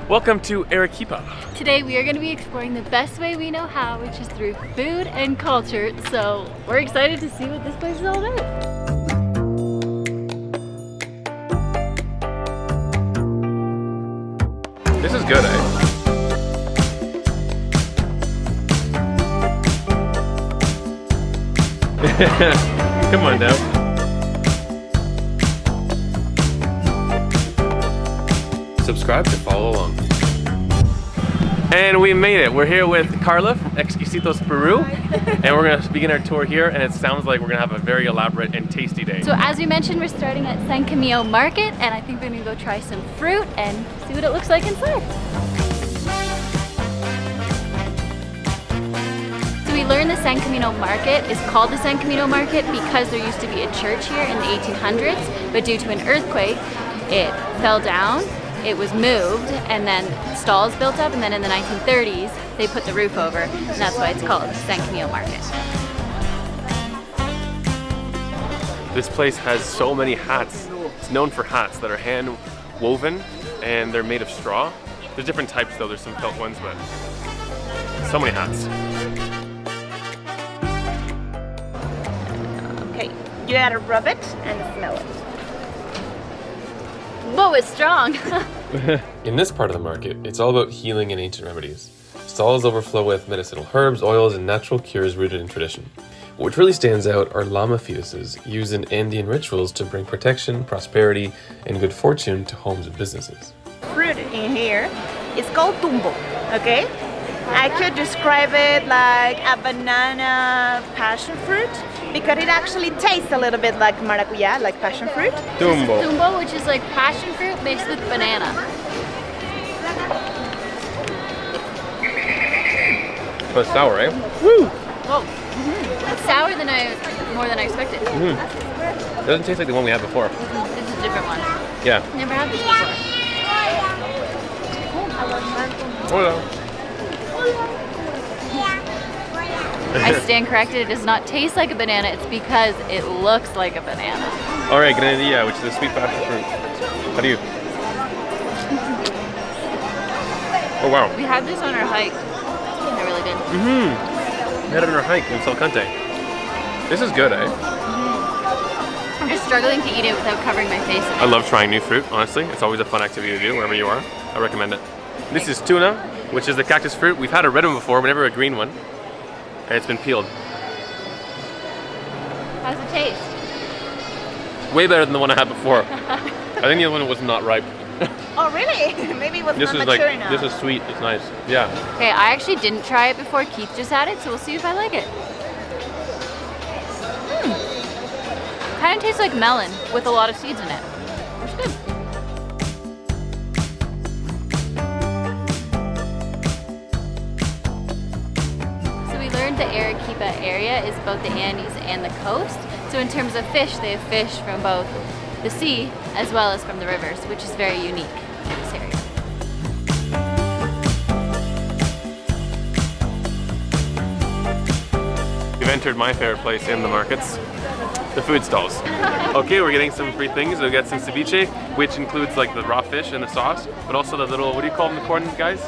Welcome to Arequipa. Today we are going to be exploring the best way we know how, which is through food and culture. So we're excited to see what this place is all about. This is good, eh? Come on now. Subscribe to follow along. And we made it. We're here with Carla from Escocesa, Peru. And we're gonna begin our tour here, and it sounds like we're gonna have a very elaborate and tasty day. So as we mentioned, we're starting at San Camilo Market, and I think we're gonna go try some fruit and see what it looks like inside. So we learned the San Camilo Market is called the San Camilo Market because there used to be a church here in the 1800s, but due to an earthquake, it fell down. It was moved, and then stalls built up, and then in the 1930s they put the roof over, and that's why it's called San Camilo Market. This place has so many hats. It's known for hats that are hand woven, and they're made of straw. There's different types though, there's some felt ones, but so many hats. Okay, you gotta rub it and smell it. Whoa, it's strong! In this part of the market, it's all about healing and ancient remedies. Stalls overflow with medicinal herbs, oils, and natural cures rooted in tradition. But what really stands out are llama fetuses used in Andean rituals to bring protection, prosperity, and good fortune to homes and businesses. Fruit in here is called tumbo, okay? I could describe it like a banana passion fruit because it actually tastes a little bit like maracuya, like passion fruit. Tumbo. Tumbo, which is like passion fruit mixed with banana. But it's sour, eh? Woo! Whoa. It's sour more than I expected. It doesn't taste like the one we had before. This is a different one. Yeah. Never had this before. Hola. I stand corrected, it does not taste like a banana, it's because it looks like a banana. Alright, granadilla, which is a sweet passion fruit. How do you? Oh wow. We had this on our hike. They're really good. We had it on our hike in Salcante. This is good, eh? I'm just struggling to eat it without covering my face. I love trying new fruit, honestly. It's always a fun activity to do wherever you are. I recommend it. This is tuna, which is the cactus fruit. We've had a red one before, but never a green one. And it's been peeled. How's it taste? Way better than the one I had before. I think the other one was not ripe. Oh really? Maybe it was This not is mature like, enough. this is sweet, it's nice. Yeah. Okay, I actually didn't try it before. Keith just had it, so we'll see if I like it. Kind of tastes like melon with a lot of seeds in it. It's good. The Arequipa area is both the Andes and the coast. So in terms of fish, they have fish from both the sea as well as from the rivers, which is very unique in this area. You've entered my favorite place in the markets, the food stalls. Okay, we're getting some free things. We'll get some ceviche, which includes like the raw fish and the sauce, but also the little, what do you call them, the corn guys?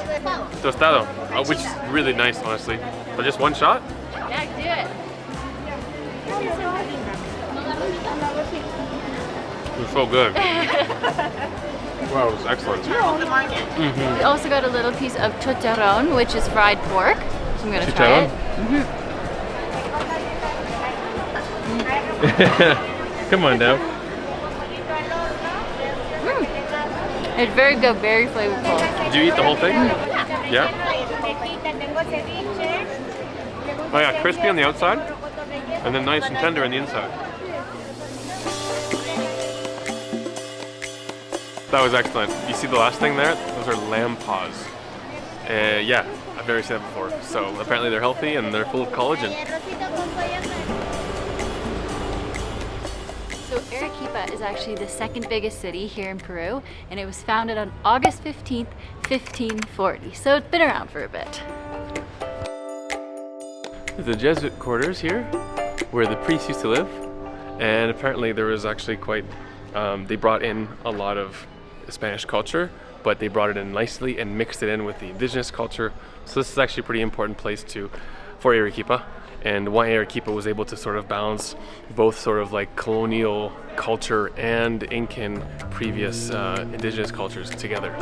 Tostado, which is really nice, honestly. But just one shot? Yeah, do it. It's so good. Wow, it's excellent. We also got a little piece of chicharron, which is fried pork. So I'm gonna try it. Come on now. It's very good, very flavorful. Did you eat the whole thing? Yeah? Oh yeah, crispy on the outside, and then nice and tender on the inside. That was excellent. You see the last thing there? Those are lamb paws. Yeah, I've never seen that before. So apparently they're healthy and they're full of collagen. So Arequipa is actually the second biggest city here in Peru, and it was founded on August 15th, 1540. So it's been around for a bit. The Jesuit quarters here, where the priests used to live, and apparently there was actually quite, they brought in a lot of Spanish culture but they brought it in nicely and mixed it in with the indigenous culture. So this is actually a pretty important place for Arequipa, and why Arequipa was able to sort of balance both sort of like colonial culture and Incan previous indigenous cultures together.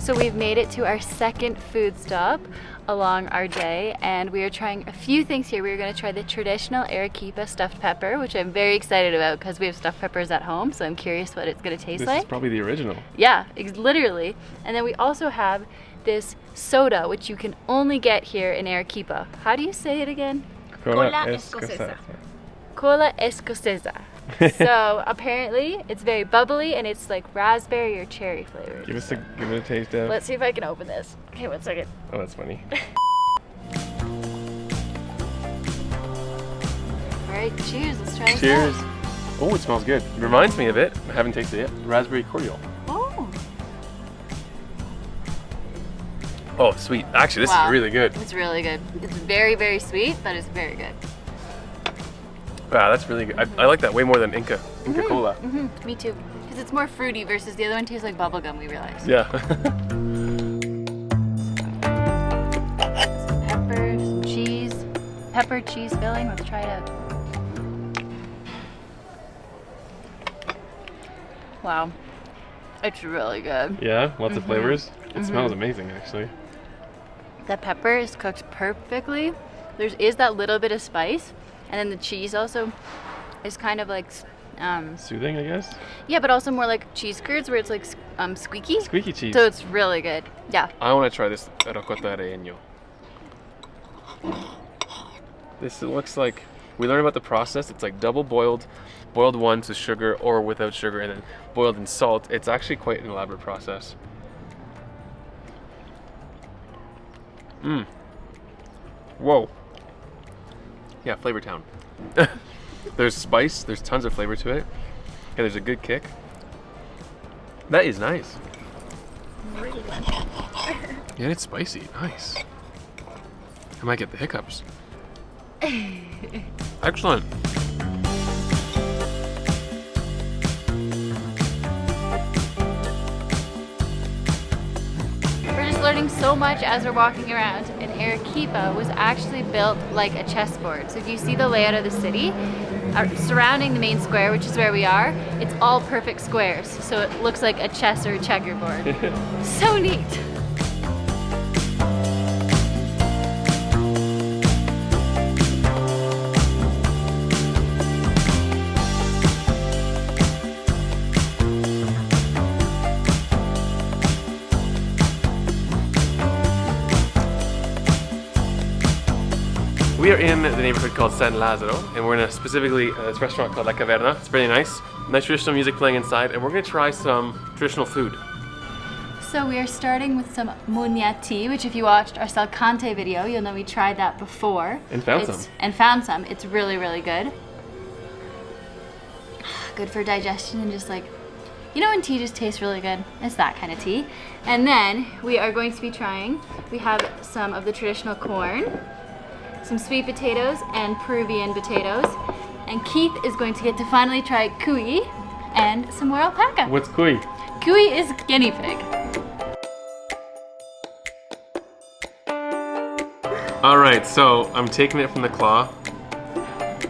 So we've made it to our second food stop along our day, and we are trying a few things here. We're going to try the traditional Arequipa stuffed pepper, which I'm very excited about because we have stuffed peppers at home, so I'm curious what it's going to taste like. This is probably the original. Yeah, literally. And then we also have this soda, which you can only get here in Arequipa. How do you say it again? Kola Escocesa. Kola Escocesa. So apparently it's very bubbly and it's like raspberry or cherry flavored. Give it a taste, Deb. Let's see if I can open this. Okay, 1 second. Oh, that's funny. All right, cheers. Let's try this Cheers. out. Oh, it smells good. It reminds me of it. I haven't tasted it yet. Raspberry cordial. Oh. Oh, sweet. Actually, this Wow. is really good. It's really good. It's very, very sweet, but it's very good. Wow, that's really good. I like that way more than Inca Cola. Mm-hmm. Me too. Because it's more fruity versus the other one tastes like bubblegum, we realized. Yeah. Some pepper, some cheese. Pepper cheese filling. Let's try it out. Wow. It's really good. Yeah, lots of flavors. It smells amazing, actually. The pepper is cooked perfectly. There is that little bit of spice. And then the cheese also is kind of like Soothing, I guess? yeah, but also more like cheese curds where it's like squeaky. Squeaky cheese. So it's really good. Yeah. I want to try this Rocoto Relleno. This looks like, we learned about the process. It's like double boiled once with sugar or without sugar, and then boiled in salt. It's actually quite an elaborate process. Mmm. Whoa. Yeah, Flavor Town. There's spice, there's tons of flavor to it. Yeah, there's a good kick. That is nice. Yeah, it's spicy. Nice. I might get the hiccups. Excellent. We're just learning so much as we're walking around, and Arequipa was actually built like a chessboard. So if you see the layout of the city, surrounding the main square, which is where we are, it's all perfect squares. So it looks like a chess or a checkerboard. So neat. We are in the neighborhood called San Lázaro, and we're in specifically this restaurant called La Caverna. It's really nice. Nice traditional music playing inside, and we're gonna try some traditional food. So we are starting with some muñati, which if you watched our Salcante video, you'll know we tried that before. And found some. And found some. It's really, really good. Good for digestion and just like, you know when tea just tastes really good? It's that kind of tea. And then we are going to be trying, we have some of the traditional corn, some sweet potatoes and Peruvian potatoes. And Keith is going to get to finally try cuy and some more alpaca. What's cuy? Cuy is guinea pig. All right, so I'm taking it from the claw.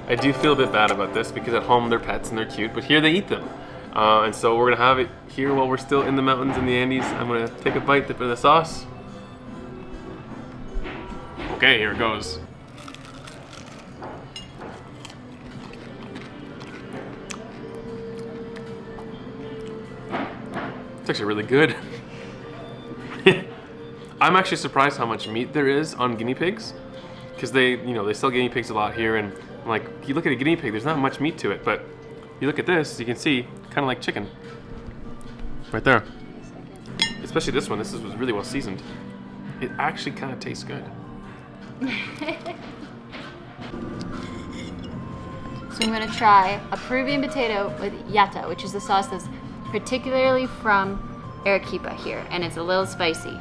I do feel a bit bad about this because at home they're pets and they're cute, but here they eat them. And so we're gonna have it here while we're still in the mountains in the Andes. I'm gonna take a bite, dip it in the sauce. Okay, here it goes. It's actually really good. I'm actually surprised how much meat there is on guinea pigs, because they sell guinea pigs a lot here, and I'm like, you look at a guinea pig, there's not much meat to it, but you look at this, you can see, kind of like chicken. Right there. Especially this one, this was really well seasoned. It actually kind of tastes good. So I'm gonna try a Peruvian potato with yata, which is the sauce that's particularly from Arequipa here, and it's a little spicy.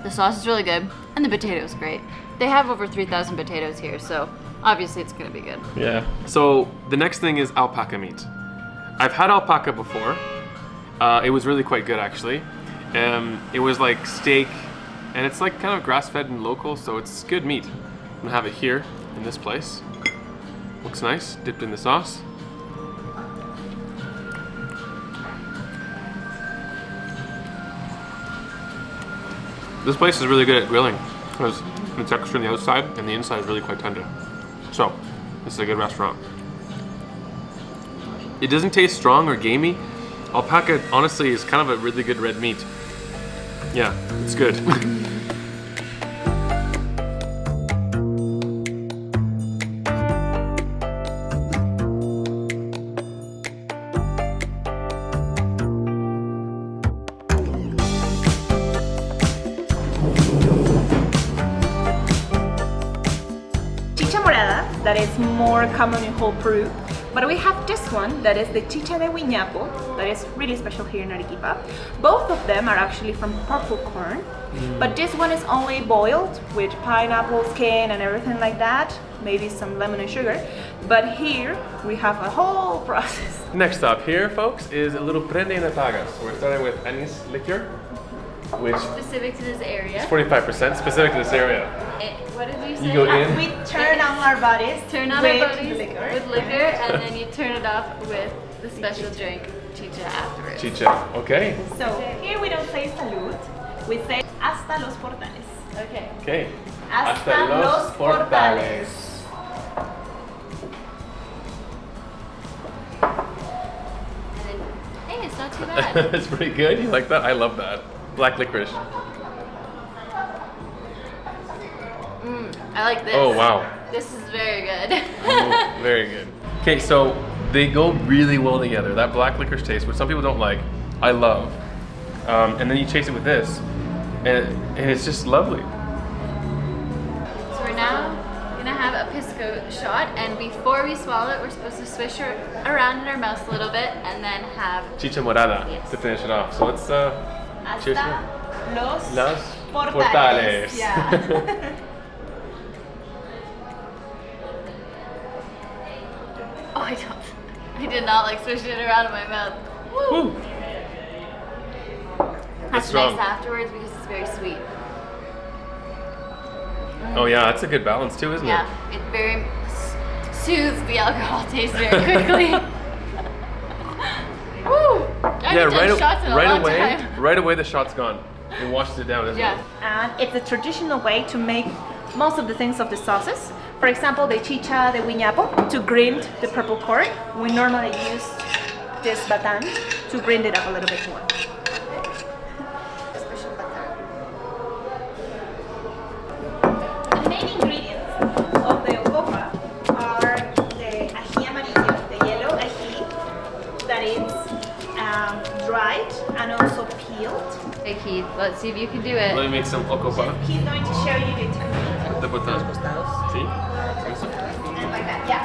The sauce is really good, and the potato is great. They have over 3,000 potatoes here, so obviously it's gonna be good. Yeah. So the next thing is alpaca meat. I've had alpaca before. It was really quite good actually. It was like steak, and it's like kind of grass-fed and local, so it's good meat. I'm gonna have it here in this place. Looks nice, dipped in the sauce. This place is really good at grilling because the texture on the outside and the inside is really quite tender. So, this is a good restaurant. It doesn't taste strong or gamey. Alpaca, honestly, is kind of a really good red meat. Yeah, it's good. Chicha morada, that is more common in whole Peru. But we have this one that is the Chicha de Guiñapo, that is really special here in Arequipa. Both of them are actually from purple corn, but this one is only boiled with pineapple skin and everything like that, maybe some lemon and sugar. But here we have a whole process. Next up here, folks, is a little prende en atagas. We're starting with anise liqueur, which Specific to this area. is 45% specific to this area. What did we say? You go in. We turn on our bodies Turn on with our bodies liquor. with liquor, and then you turn it off with the special drink, Chicha, afterwards. Chicha. Okay. So here we don't say salud, we say hasta los portales. Okay. Okay. Hasta los portales. And then, hey, it's not too bad. It's pretty good. You like that? I love that. Black licorice. I like this. Oh, wow. This is very good. Oh, very good. Okay, so they go really well together. That black licorice taste, which some people don't like, I love. And then you chase it with this, and it's just lovely. So we're now gonna have a pisco shot, and before we swallow it, we're supposed to swish it around in our mouth a little bit, and then have Chicha morada Yes. to finish it off. So let's cheers. Hasta los Los portales. Yeah. Oh, I did not like swishing it around in my mouth. Woo! Woo. That's nice strong. afterwards because it's very sweet. Oh yeah, that's a good balance too, isn't Yeah, it very soothes the alcohol taste very quickly. Woo! I haven't done shots in a long time. Right away the shot's gone. It washes it down, isn't Yeah. it? And it's a traditional way to make most of the things of the sauces. For example, the chicha de guiñapo, to grind the purple corn. We normally use this batan to grind it up a little bit more. Special batan. The main ingredients of the Ocopa are the ají amarillo, the yellow ají, that is dried and also peeled. Hey Keith, let's see if you can do it. Let me make some ocopa. He's going to show you the technique. De botan. See? And like that, yeah.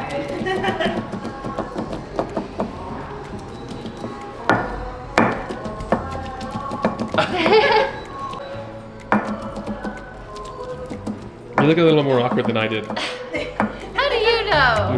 You look a little more awkward than I did. How do you know?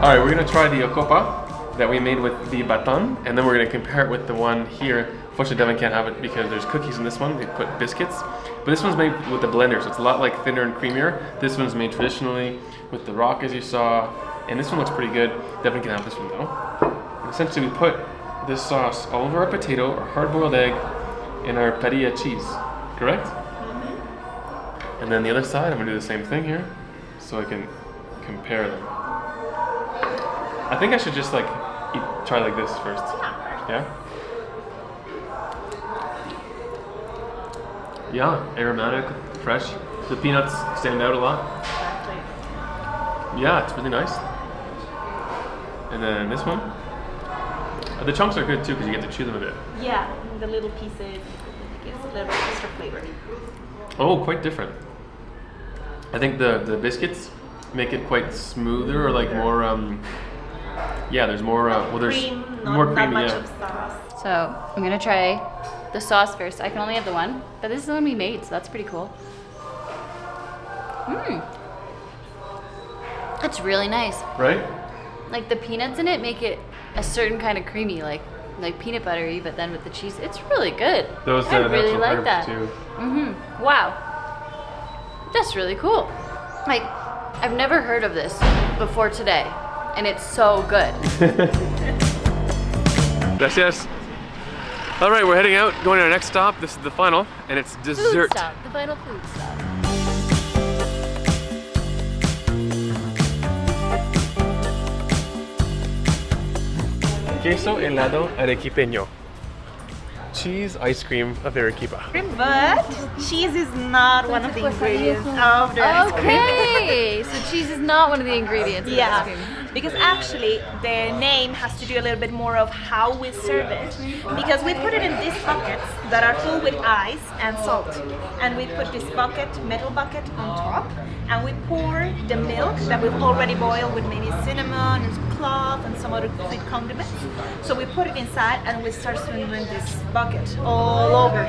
Alright, we're gonna try the ocopa that we made with the batan, and then we're gonna compare it with the one here. Unfortunately, Devin can't have it because there's cookies in this one. They put biscuits. But this one's made with the blender, so it's a lot like thinner and creamier. This one's made traditionally with the rock, as you saw. And this one looks pretty good. Devin can have this one though. And essentially, we put this sauce all over our potato, our hard-boiled egg, and our perilla cheese. Correct? Mm-hmm. And then the other side, I'm gonna do the same thing here, so I can compare them. I think I should just like try like this first. Yeah? Yeah, aromatic, fresh. The peanuts stand out a lot. Yeah, it's really nice. And then this one. The chunks are good too because you get to chew them a bit. Yeah, the little pieces gives a little extra flavor. Oh, quite different. I think the biscuits make it quite smoother or like more. Yeah, there's more. Well, there's Cream, more not creamy. much Yeah. of sauce. So I'm gonna try the sauce first. I can only have the one, but this is the one we made, so that's pretty cool. Mmm. It's really nice. Right? Like the peanuts in it make it a certain kind of creamy, like peanut buttery, but then with the cheese, it's really good. Those I really natural like herbs that. too. Mm-hmm. Wow. That's really cool. Like, I've never heard of this before today, and it's so good. Gracias. All right, we're heading out, going to our next stop. This is the final, and it's dessert. Food stop, the final food stop. Queso helado arequipeño. Cheese ice cream of Arequipa. But cheese is not one of the ingredients of the ice cream. Okay, so cheese is not one of the ingredients of the ice cream. Because actually the name has to do a little bit more of how we serve it. Because we put it in these buckets that are full with ice and salt. And we put this metal bucket on top, and we pour the milk that we've already boiled with maybe cinnamon and clove and some other sweet condiments. So we put it inside and we start swirling this bucket all over.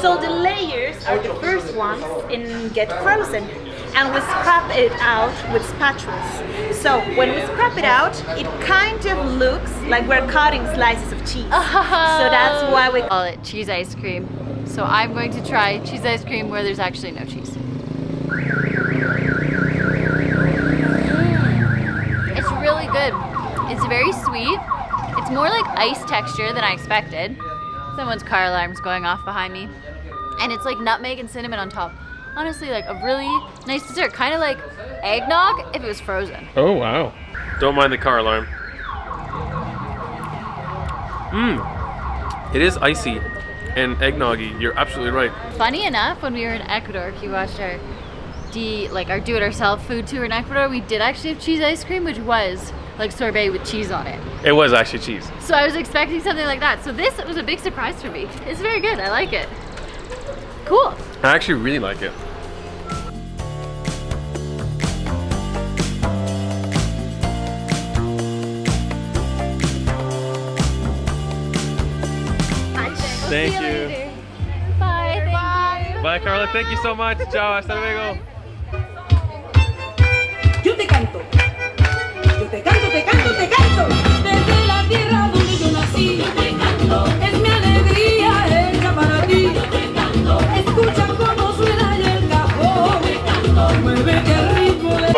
So the layers are the first ones and get frozen. And we scrap it out with spatulas. So when we scrap it out, it kind of looks like we're cutting slices of cheese. So that's why we call it cheese ice cream. So I'm going to try cheese ice cream where there's actually no cheese. It's really good. It's very sweet. It's more like ice texture than I expected. Someone's car alarm's going off behind me. And it's like nutmeg and cinnamon on top. Honestly, like a really nice dessert. Kind of like eggnog if it was frozen. Oh, wow. Don't mind the car alarm. It is icy and eggnoggy. You're absolutely right. Funny enough, when we were in Ecuador, if you watched our do-it-yourself food tour in Ecuador, we did actually have cheese ice cream, which was like sorbet with cheese on it. It was actually cheese. So I was expecting something like that. So this was a big surprise for me. It's very good. I like it. Cool. I actually really like it. Thank you. Bye. Thank you. Bye, Carla. Thank you so much. Ciao. Hasta luego. Yo te canto. Yo te canto, te canto, te canto. Desde la tierra donde yo nací. Yo te canto. Es mi alegría hecha para ti. Yo te canto. Escucha cómo suena el cajón. Yo te canto. Muévete al ritmo de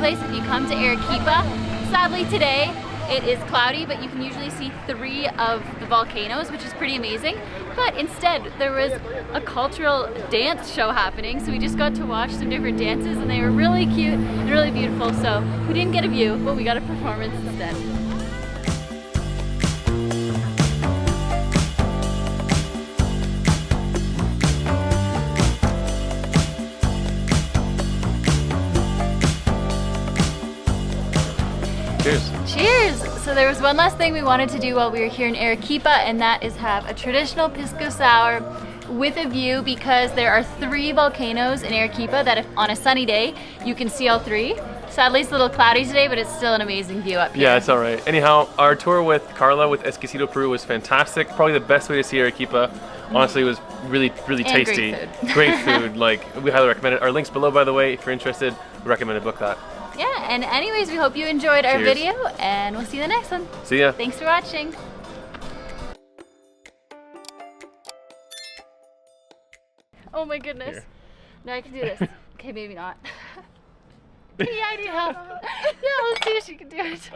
If you come to Arequipa. Sadly today it is cloudy, but you can usually see 3 of the volcanoes, which is pretty amazing. But instead there was a cultural dance show happening, so we just got to watch some different dances and they were really cute and really beautiful. So we didn't get a view, but we got a performance instead. Cheers. Cheers! So there was one last thing we wanted to do while we were here in Arequipa, and that is have a traditional Pisco Sour with a view, because there are 3 volcanoes in Arequipa that if on a sunny day, you can see all 3. Sadly, it's a little cloudy today, but it's still an amazing view up here. Yeah, it's all right. Anyhow, our tour with Carla with Escocesa, Peru was fantastic. Probably the best way to see Arequipa. Honestly, it was really, really And tasty. great food. Great food. Like, we highly recommend it. Our link's below, by the way. If you're interested, we recommend to book that. Yeah, and anyways, we hope you enjoyed our Cheers. video, and we'll see you in the next one. See ya. Thanks for watching. Oh my goodness. Here. No, I can do this. Okay, maybe not. Yeah, I need help. Yeah, let's see if she can do it.